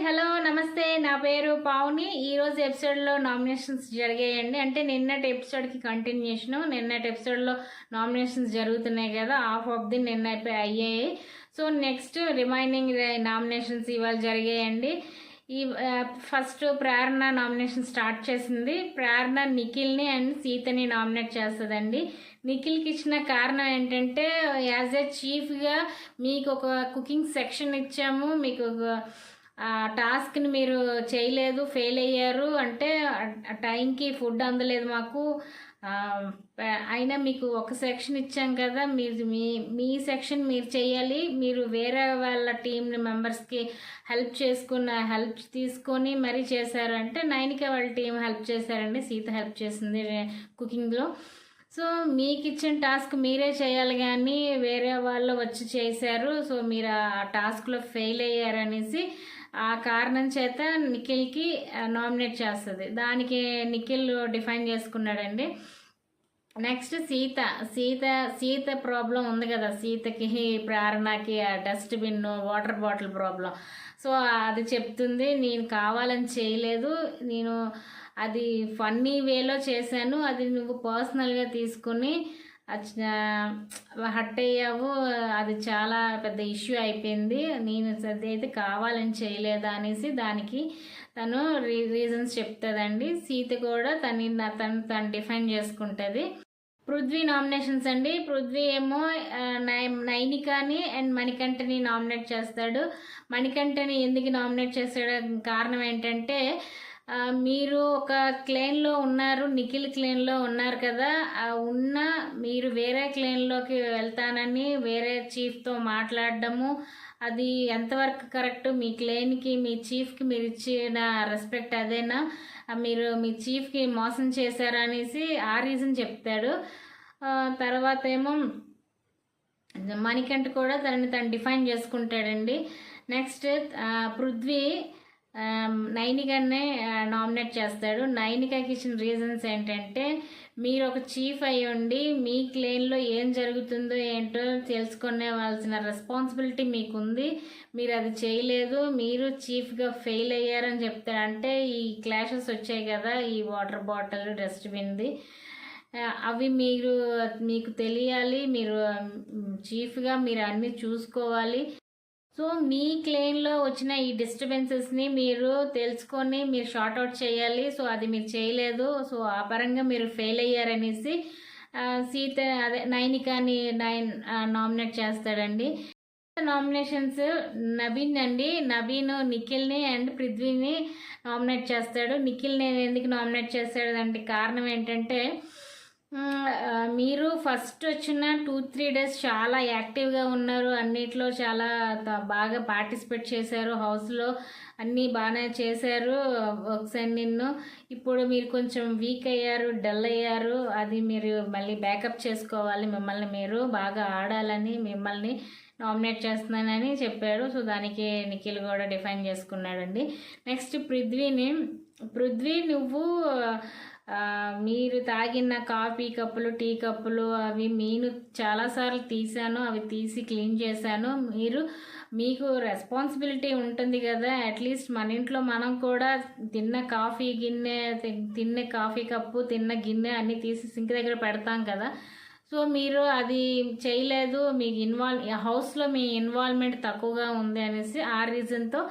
Hello నమస్తే. నా పేరు పావని. ఈరోజు ఎపిసోడ్లో నామినేషన్స్ జరిగాయండి. అంటే నిన్నటి ఎపిసోడ్కి కంటిన్యూషను. నిన్నటి ఎపిసోడ్లో నామినేషన్స్ జరుగుతున్నాయి కదా, హాఫ్ ఆఫ్ ది నిన్న అయ్యాయి. సో నెక్స్ట్ రిమైనింగ్ నామినేషన్స్ ఇవాళ జరిగాయండి. ఈ ఫస్ట్ ప్రేరణ నామినేషన్ స్టార్ట్ చేసింది. ప్రేరణ నిఖిల్ని అండ్ సీతని నామినేట్ చేస్తుందండి. నిఖిల్కి ఇచ్చిన కారణం ఏంటంటే, యాజ్ ఏ చీఫ్గా మీకు ఒక కుకింగ్ సెక్షన్ ఇచ్చాము, మీకు టాస్క్ని మీరు చేయలేదు, ఫెయిల్ అయ్యారు, అంటే టైంకి ఫుడ్ అందలేదు మాకు, అయినా మీకు ఒక సెక్షన్ ఇచ్చాం కదా, మీరు మీ సెక్షన్ మీరు చేయాలి, మీరు వేరే వాళ్ళ టీం మెంబర్స్కి హెల్ప్ తీసుకొని మరీ చేశారంటే నైనిక వాళ్ళ టీం హెల్ప్ చేశారండి. సీత హెల్ప్ చేసింది కుకింగ్లో. సో మీకు ఇచ్చిన టాస్క్ మీరే చేయాలి కానీ వేరే వాళ్ళు వచ్చి చేశారు, సో మీరు ఆ టాస్క్లో ఫెయిల్ అయ్యారనేసి ఆ కారణం చేత నిఖిల్కి నామినేట్ చేస్తుంది. దానికి నిఖిల్ డిఫైన్ చేసుకున్నాడండి. నెక్స్ట్ సీత ప్రాబ్లం ఉంది కదా, సీతకి ప్రేరణకి dustbin water bottle problem. So అది చెప్తుంది, నేను కావాలని చేయలేదు, నేను అది ఫన్నీ వేలో చేశాను, అది నువ్వు పర్సనల్గా తీసుకుని హట్ అయ్యావు, అది చాలా పెద్ద ఇష్యూ అయిపోయింది, నేను అయితే కావాలని చేయలేదా అనేసి దానికి తను రీజన్స్ చెప్తుందండి. సీత కూడా తను డిఫైన్ చేసుకుంటుంది. పృథ్వీ నామినేషన్స్ అండి. పృథ్వీ ఏమో నైనికాని అండ్ మణికంఠని నామినేట్ చేస్తాడు. మణికంఠని ఎందుకు నామినేట్ చేస్తాడు కారణం ఏంటంటే, మీరు ఒక క్లేన్లో ఉన్నారు, నిఖిల్ క్లేన్లో ఉన్నారు కదా, మీరు వేరే క్లేన్లోకి వెళ్తానని వేరే చీఫ్తో మాట్లాడడము, అది ఎంతవరకు కరెక్ట్? మీ క్లేన్కి మీ చీఫ్కి మీరు ఇచ్చిన రెస్పెక్ట్ అదేనా? మీరు మీ చీఫ్కి మోసం చేశారనేసి ఆ రీజన్ చెప్తాడు. తర్వాత ఏమో మణికంఠ కూడా తను డిఫైన్ చేసుకుంటాడండి. నెక్స్ట్ పృథ్వీ నైనికానే నామినేట్ చేస్తాడు. నైనికాకి ఇచ్చిన రీజన్స్ ఏంటంటే, మీరు ఒక చీఫ్ అయ్యి ఉండి మీ క్లేన్లో ఏం జరుగుతుందో ఏంటో తెలుసుకునేవాల్సిన రెస్పాన్సిబిలిటీ మీకుంది, మీరు అది చేయలేదు, మీరు చీఫ్గా ఫెయిల్ అయ్యారని చెప్తాడు. అంటే ఈ క్లాషెస్ వచ్చాయి కదా, ఈ వాటర్ బాటిల్ డస్ట్బిన్ది, అవి మీకు తెలియాలి, మీరు చీఫ్గా మీరు అన్నీ చూసుకోవాలి. సో మీ క్లెయిమ్లో వచ్చిన ఈ డిస్టర్బెన్సెస్ని మీరు తెలుసుకొని మీరు షార్ట్అవుట్ చేయాలి. సో అది మీరు చేయలేదు, సో ఆ పరంగా మీరు ఫెయిల్ అయ్యారనేసి సీత నైనికాని నామినేట్ చేస్తాడండి. నామినేషన్స్ నవీన్ అండి. నవీన్ నిఖిల్ని అండ్ పృథ్వీని నామినేట్ చేస్తాడు. నిఖిల్ని ఎందుకు నామినేట్ చేస్తాడు అంటే కారణం ఏంటంటే, మీరు ఫస్ట్ వచ్చిన 2-3 డేస్ చాలా యాక్టివ్గా ఉన్నారు, అన్నిట్లో చాలా బాగా పార్టిసిపేట్ చేశారు, హౌస్లో అన్నీ బాగానే చేశారు వర్క్స్ అన్నిన్ను. ఇప్పుడు మీరు కొంచెం వీక్ అయ్యారు, డల్ అయ్యారు, అది మీరు మళ్ళీ బ్యాకప్ చేసుకోవాలి, మిమ్మల్ని మీరు బాగా ఆడాలని మిమ్మల్ని నామినేట్ చేస్తున్నానని చెప్పాడు. సో దానికి నిఖిల్ కూడా డిఫైన్ చేసుకున్నాడండి. నెక్స్ట్ పృథ్వీ నువ్వు మీరు తాగిన కాఫీ కప్పులు, టీ కప్పులు అవి నేను చాలాసార్లు తీసాను, అవి తీసి క్లీన్ చేశాను, మీకు రెస్పాన్సిబిలిటీ ఉంటుంది కదా, అట్లీస్ట్ మన ఇంట్లో మనం కూడా తిన్న కాఫీ కప్పు, తిన్న గిన్నె అన్నీ తీసి సింక్ దగ్గర పెడతాం కదా, సో మీరు అది చేయలేదు, మీకు హౌస్లో మీ ఇన్వాల్వ్మెంట్ తక్కువగా ఉంది అనేసి ఆ రీజన్తో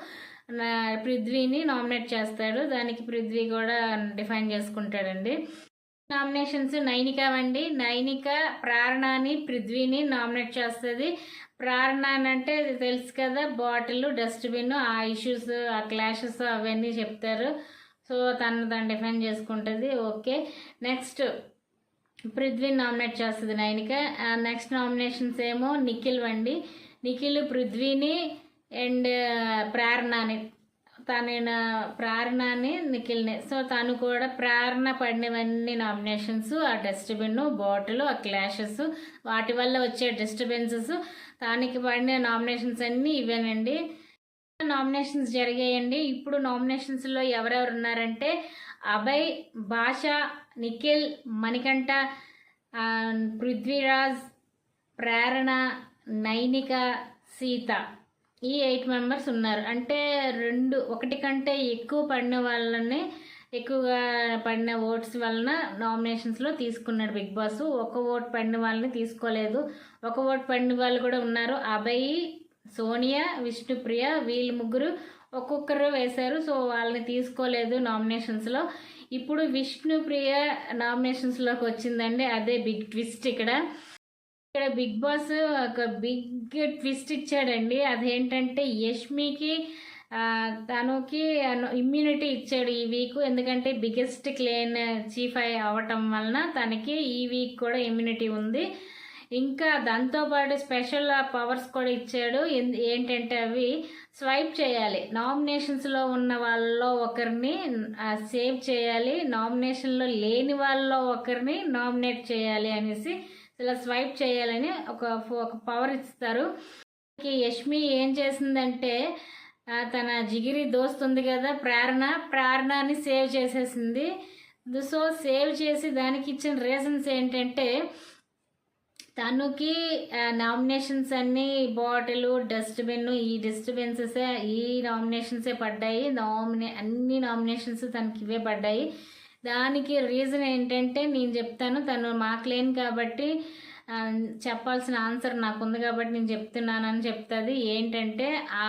పృథ్వీని నామినేట్ చేస్తాడు. దానికి పృథ్వీ కూడా డిఫైన్ చేసుకుంటాడండి. నామినేషన్స్ నైనిక అండి. నైనిక ప్రేరణని పృథ్వీని నామినేట్ చేస్తుంది. ప్రేరణ అంటే తెలుసు కదా, బాటిల్ డస్ట్బిన్, ఆ ఇష్యూస్, ఆ క్లాషెస్ అవన్నీ చెప్తారు. సో తను డిఫైన్ చేసుకుంటుంది. ఓకే, నెక్స్ట్ పృథ్వీని నామినేట్ చేస్తుంది నైనిక. నెక్స్ట్ నామినేషన్స్ ఏమో నిఖిల్ అండి. నిఖిల్ పృథ్వీని అండ్ ప్రేరణని నిఖిల్ని. సో తను కూడా ప్రేరణ పడినవన్నీ నామినేషన్స్, ఆ డస్ట్బిన్, బాటిల్, ఆ క్లాషెస్, వాటి వల్ల వచ్చే డిస్టర్బెన్సెస్, దానికి పడిన నామినేషన్స్ అన్నీ ఇవేనండి. నామినేషన్స్ జరిగాయండి. ఇప్పుడు నామినేషన్స్లో ఎవరెవరు ఉన్నారంటే, అభయ్, భాష, నిఖిల్, మణికంఠ, పృథ్వీరాజ్, ప్రేరణ, నైనిక, సీత. ఈ 8 మెంబర్స్ ఉన్నారు. అంటే ఒకటి కంటే ఎక్కువ పడిన వాళ్ళని, ఎక్కువగా పడిన ఓట్స్ వలన నామినేషన్స్లో తీసుకున్నాడు బిగ్ బాస్. ఒక ఓట్ పడిన వాళ్ళని తీసుకోలేదు. ఒక ఓట్ పడిన వాళ్ళు కూడా ఉన్నారు. అభయ్, సోనియా, విష్ణుప్రియ వీళ్ళు ముగ్గురు ఒక్కొక్కరు వేశారు. సో వాళ్ళని తీసుకోలేదు నామినేషన్స్లో. ఇప్పుడు విష్ణుప్రియ నామినేషన్స్లోకి వచ్చిందండి. అదే బిగ్ ట్విస్ట్. ఇక్కడ బిగ్ బాస్ ఒక బిగ్ ట్విస్ట్ ఇచ్చాడండి. అదేంటంటే యష్మికి తనకి ఇమ్యూనిటీ ఇచ్చాడు ఈ వీక్. ఎందుకంటే బిగ్గెస్ట్ క్లేన్ చీఫ్ అవ్వటం వలన తనకి ఈ వీక్ కూడా ఇమ్యూనిటీ ఉంది. ఇంకా దాంతోపాటు స్పెషల్ పవర్స్ కూడా ఇచ్చాడు. ఏంటంటే అవి స్వైప్ చేయాలి, నామినేషన్స్లో ఉన్న వాళ్ళలో ఒకరిని సేవ్ చేయాలి, నామినేషన్లో లేని వాళ్ళలో ఒకరిని నామినేట్ చేయాలి అనేసి ఇలా స్వైప్ చేయాలని ఒక పవర్ ఇస్తారు. యష్మి ఏం చేసిందంటే తన జిగిరి దోస్త్ ఉంది కదా ప్రేరణని సేవ్ చేసేసింది. సో సేవ్ చేసి దానికి ఇచ్చిన రీజన్స్ ఏంటంటే తనకి నామినేషన్స్ అన్నీ బాటిల్, డస్ట్బిన్, ఈ డిస్టర్బెన్సెసే ఈ నామినేషన్సే పడ్డాయి. అన్ని నామినేషన్స్ తనకి ఇవే పడ్డాయి. దానికి రీజన్ ఏంటంటే నేను చెప్తాను, తను మాకు లేను కాబట్టి చెప్పాల్సిన ఆన్సర్ నాకు ఉంది కాబట్టి నేను చెప్తున్నానని చెప్తుంది. ఏంటంటే ఆ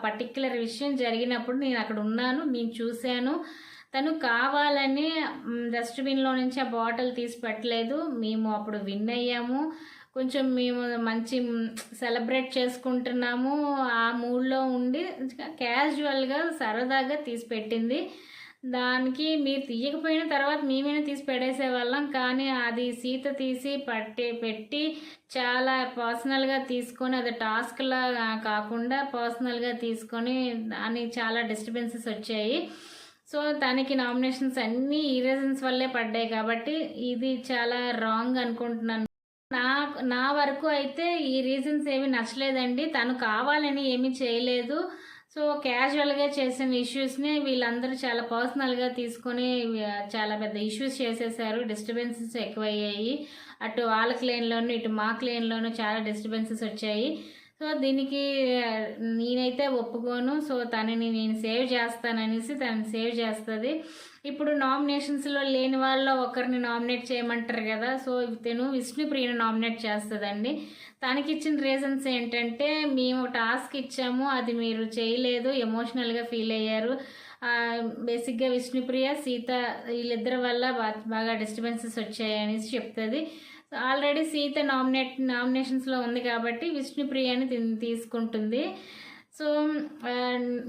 పర్టిక్యులర్ విషయం జరిగినప్పుడు నేను అక్కడ ఉన్నాను, నేను చూశాను. తను కావాలని డస్ట్బిన్లో నుంచి ఆ బాటిల్ తీసి పెట్టలేదు. మేము అప్పుడు విన్ అయ్యాము, కొంచెం మేము మంచి సెలబ్రేట్ చేసుకుంటున్నాము ఆ మూడ్లో ఉండి క్యాజువల్గా సరదాగా తీసి పెట్టింది. దానికి మీరు తీయకపోయిన తర్వాత మేమైనా తీసి పెట్టేసేవాళ్ళం. కానీ అది సీత తీసి పెట్టి చాలా పర్సనల్గా తీసుకొని, అది టాస్క్లా కాకుండా పర్సనల్గా తీసుకొని అని చాలా డిస్టర్బెన్సెస్ వచ్చాయి. సో తనకి నామినేషన్స్ అన్నీ ఈ రీజన్స్ వల్లే పడ్డాయి కాబట్టి ఇది చాలా రాంగ్ అనుకుంటున్నాను. నా వరకు అయితే ఈ రీజన్స్ ఏమీ నచ్చలేదండి. తను కావాలని ఏమీ చేయలేదు. సో క్యాజువల్గా చేసిన ఇష్యూస్ని వీళ్ళందరూ చాలా పర్సనల్గా తీసుకొని చాలా పెద్ద ఇష్యూస్ చేసేసారు. డిస్టర్బెన్సెస్ ఎక్కువయ్యాయి. అటు వాళ్ళ క్లేన్లోను ఇటు మా క్లేన్లోను చాలా డిస్టర్బెన్సెస్ వచ్చాయి. సో దీనికి నేనైతే ఒప్పుకోను. సో తనని నేను సేవ్ చేస్తాననేసి తనని సేవ్ చేస్తుంది. ఇప్పుడు నామినేషన్స్లో లేని వాళ్ళలో ఒకరిని నామినేట్ చేయమంటారు కదా. సో తను విష్ణుప్రియను నామినేట్ చేస్తుందండి. తనకి ఇచ్చిన రీజన్స్ ఏంటంటే మేము టాస్క్ ఇచ్చాము, అది మీరు చేయలేదు, ఎమోషనల్గా ఫీల్ అయ్యారు. బేసిక్గా విష్ణుప్రియ, సీత వీళ్ళిద్దరి వల్ల బాగా డిస్టర్బెన్సెస్ వచ్చాయి అనేసి చెప్తుంది. ఆల్రెడీ సీత నామినేషన్స్లో ఉంది కాబట్టి విష్ణుప్రియని తీసుకుంటుంది. సో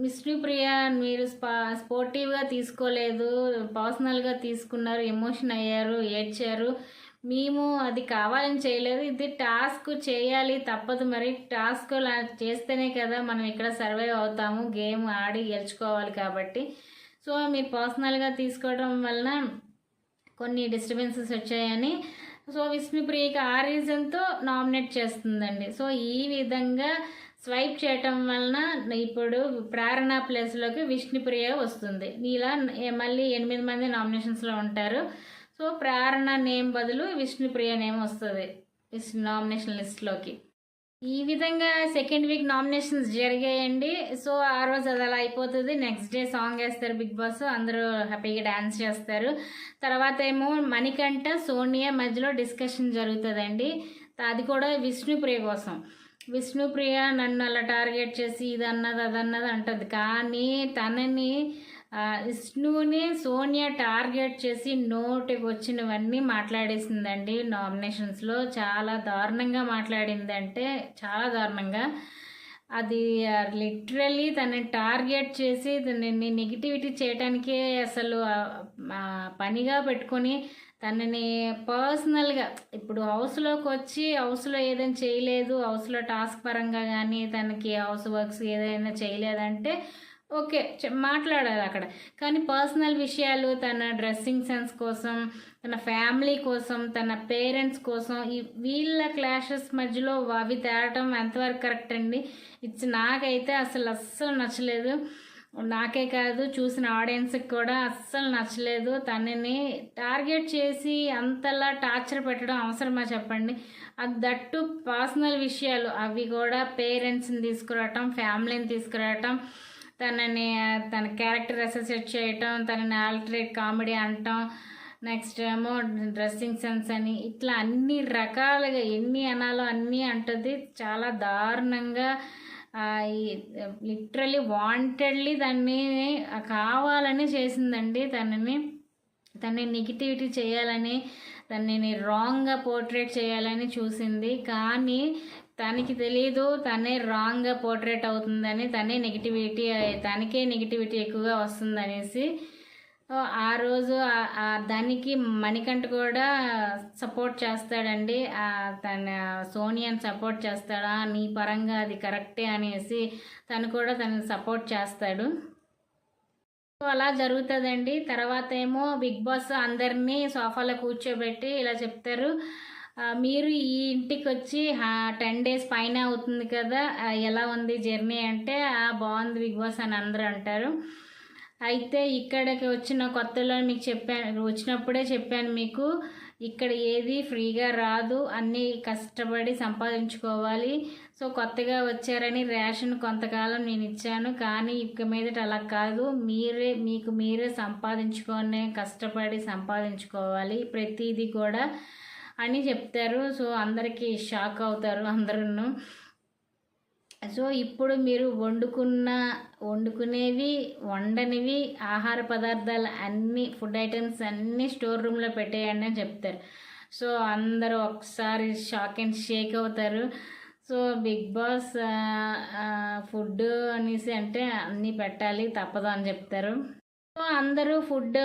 విష్ణుప్రియ మీరు స్పోర్టివ్గా తీసుకోలేదు, పర్సనల్గా తీసుకున్నారు, ఎమోషన్ అయ్యారు, ఏడ్చారు. మేము అది కావాలని చేయలేదు, ఇది టాస్క్ చేయాలి తప్పదు. మరి టాస్క్ చేస్తేనే కదా మనం ఇక్కడ సర్వైవ్ అవుతాము, గేమ్ ఆడి గెలుచుకోవాలి కాబట్టి. సో మీరు పర్సనల్గా తీసుకోవడం వలన కొన్ని డిస్టర్బెన్సెస్ వచ్చాయని సో విష్ణుప్రియకి ఆ రీజన్తో నామినేట్ చేస్తుందండి. సో ఈ విధంగా స్వైప్ చేయటం వలన ఇప్పుడు ప్రేరణ ప్లేస్లోకి విష్ణుప్రియ వస్తుంది. ఇలా మళ్ళీ 8 మంది నామినేషన్స్లో ఉంటారు. సో ప్రేరణ నేమ్ బదులు విష్ణుప్రియ నేమ్ వస్తుంది నామినేషన్ లిస్ట్లోకి. ఈ విధంగా సెకండ్ వీక్ నామినేషన్స్ జరిగాయండి. సో ఆ రోజు అది అలా అయిపోతుంది. నెక్స్ట్ డే సాంగ్ వేస్తారు బిగ్ బాస్, అందరూ హ్యాపీగా డ్యాన్స్ చేస్తారు. తర్వాత ఏమో మణికంఠ, సోనియా మధ్యలో డిస్కషన్ జరుగుతుందండి. అది కూడా విష్ణుప్రియ కోసం. విష్ణుప్రియ నన్ను అలా టార్గెట్ చేసి ఇదన్నది అదన్నది అంటుంది. కానీ తనని విష్ణుని సోనియా టార్గెట్ చేసి నోటికి వచ్చినవన్నీ మాట్లాడేసిందండి. నామినేషన్స్లో చాలా దారుణంగా మాట్లాడిందంటే చాలా దారుణంగా. అది లిటరల్లీ తనని టార్గెట్ చేసి తనని నెగిటివిటీ చేయడానికే అసలు పనిగా పెట్టుకొని తనని పర్సనల్గా ఇప్పుడు హౌస్లోకి వచ్చి హౌస్లో ఏదైనా చేయలేదు, హౌస్లో టాస్క్ పరంగా కానీ తనకి హౌస్ వర్క్స్ ఏదైనా చేయలేదంటే ఓకే మాట్లాడాలి అక్కడ. కానీ పర్సనల్ విషయాలు, తన డ్రెస్సింగ్ సెన్స్ కోసం, తన ఫ్యామిలీ కోసం, తన పేరెంట్స్ కోసం వీళ్ళ క్లాషెస్ మధ్యలో అవి తేవటం ఎంతవరకు కరెక్ట్ అండి? నాకైతే అస్సలు నచ్చలేదు. నాకే కాదు చూసిన ఆడియన్స్కి కూడా అస్సలు నచ్చలేదు. తనని టార్గెట్ చేసి అంతలా టార్చర్ పెట్టడం అవసరమా చెప్పండి. అది దట్టు పర్సనల్ విషయాలు, అవి కూడా పేరెంట్స్ని తీసుకురావటం, ఫ్యామిలీని తీసుకురావటం, తన క్యారెక్టర్ అసోసియేట్ చేయటం, తనని ఆల్టరేట్ కామెడీ అనటం, నెక్స్ట్ ఏమో డ్రెస్సింగ్ సెన్స్ అని, ఇట్లా అన్ని రకాలుగా ఎన్ని అనాలో అన్నీ అంటుంది. చాలా దారుణంగా లిటరలీ వాంటెడ్లీ దాన్ని కావాలని చేసిందండి. తనని నెగిటివిటీ చేయాలని, తనని రాంగ్గా పోర్ట్రేట్ చేయాలని చూసింది. కానీ తనకి తెలీదు తనే రాంగ్గా పోర్ట్రేట్ అవుతుందని, తనకే నెగిటివిటీ ఎక్కువగా వస్తుందనేసి. ఆ రోజు దానికి మణికంఠ కూడా సపోర్ట్ చేస్తాడండి. తన సోనియాని సపోర్ట్ చేస్తాడా, నీ పరంగా అది కరెక్టే అనేసి తనని సపోర్ట్ చేస్తాడు. సో అలా జరుగుతుందండి. తర్వాత ఏమో బిగ్ బాస్ అందరినీ సోఫాలో కూర్చోబెట్టి ఇలా చెప్తారు, మీరు ఈ ఇంటికి వచ్చి 10 days పైన అవుతుంది కదా, ఎలా ఉంది జర్నీ అంటే బాగుంది బిగ్ బాస్ అని అందరూ అంటారు. అయితే ఇక్కడికి వచ్చిన కొత్తలో మీకు వచ్చినప్పుడే చెప్పాను మీకు, ఇక్కడ ఏది ఫ్రీగా రాదు, అన్నీ కష్టపడి సంపాదించుకోవాలి. సో కొత్తగా వచ్చారని రేషన్ కొంతకాలం నేను ఇచ్చాను, కానీ ఇక మీదట అలా కాదు, మీకు మీరే కష్టపడి సంపాదించుకోవాలి ప్రతిదీ కూడా అని చెప్తారు. సో అందరికీ షాక్ అవుతారు అందరూ. సో ఇప్పుడు మీరు వండుకునేవి వండనివి ఆహార పదార్థాలు అన్నీ, ఫుడ్ ఐటమ్స్ అన్నీ స్టోర్ రూమ్లో పెట్టేయండి అని చెప్తారు. సో అందరూ ఒకసారి షాక్ అండ్ షేక్ అవుతారు. సో బిగ్ బాస్ ఫుడ్ అనేసి అంటే అన్నీ పెట్టాలి తప్పదు అని చెప్తారు. సో అందరూ ఫుడ్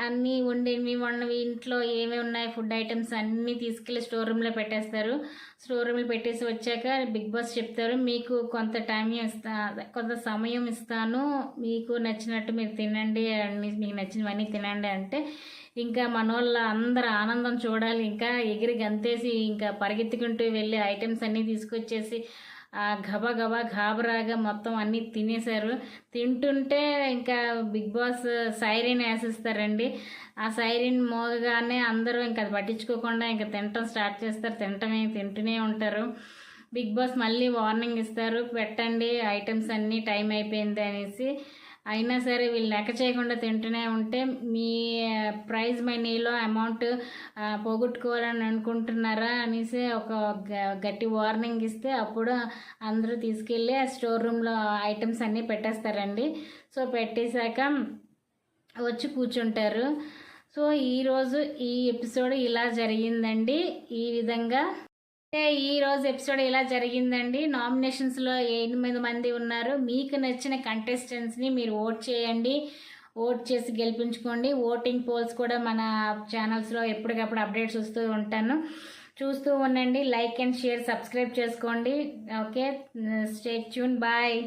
అన్నీ వండినవి ఇంట్లో ఏమేమి ఉన్నాయి ఫుడ్ ఐటమ్స్ అన్నీ తీసుకెళ్ళి స్టోర్ రూమ్లో పెట్టేస్తారు. స్టోర్ రూమ్లో పెట్టేసి వచ్చాక బిగ్ బాస్ చెప్తారు, మీకు కొంత సమయం ఇస్తాను, మీకు నచ్చినట్టు మీరు తినండి, మీకు నచ్చినవన్నీ తినండి అంటే ఇంకా మనోళ్ళ అందరు ఆనందం చూడాలి. ఇంకా ఎగిరి గంతేసి ఇంకా పరిగెత్తుకుంటూ వెళ్ళి ఐటమ్స్ అన్నీ తీసుకొచ్చేసి గబా గాబరాగా మొత్తం అన్నీ తినేశారు. తింటుంటే ఇంకా బిగ్ బాస్ సైరన్ వేసేస్తారండి. ఆ సైరన్ మోగగానే అందరూ ఇంకా అది పట్టించుకోకుండా ఇంకా తినటం స్టార్ట్ చేస్తారు. తింటూనే ఉంటారు. బిగ్ బాస్ మళ్ళీ వార్నింగ్ ఇస్తారు, పెట్టండి ఐటమ్స్ అన్నీ, టైం అయిపోయింది అనేసి. అయినా సరే వీళ్ళు లెక్క చేయకుండా తింటూనే ఉంటే మీ ప్రైజ్ మనీలో అమౌంట్ పోగొట్టుకోవాలని అనుకుంటున్నారా అనేసి ఒక గట్టి వార్నింగ్ ఇస్తే అప్పుడు అందరూ తీసుకెళ్ళి ఆ స్టోర్ రూమ్లో ఐటమ్స్ అన్నీ పెట్టేస్తారండి. సో పెట్టేశాక వచ్చి కూర్చుంటారు. సో ఈరోజు ఈ ఎపిసోడ్ ఇలా జరిగిందండి. ఈ విధంగా ఈరోజు ఎపిసోడ్ ఇలా జరిగిందండి. నామినేషన్స్లో 8 మంది ఉన్నారు. మీకు నచ్చిన కంటెస్టెంట్స్ని మీరు ఓట్ చేయండి, ఓట్ చేసి గెలిపించుకోండి. ఓటింగ్ పోల్స్ కూడా మన ఛానల్స్లో ఎప్పటికప్పుడు అప్డేట్స్ చూస్తూ ఉండండి. లైక్ అండ్ షేర్, సబ్స్క్రైబ్ చేసుకోండి. Okay, stay tune, bye.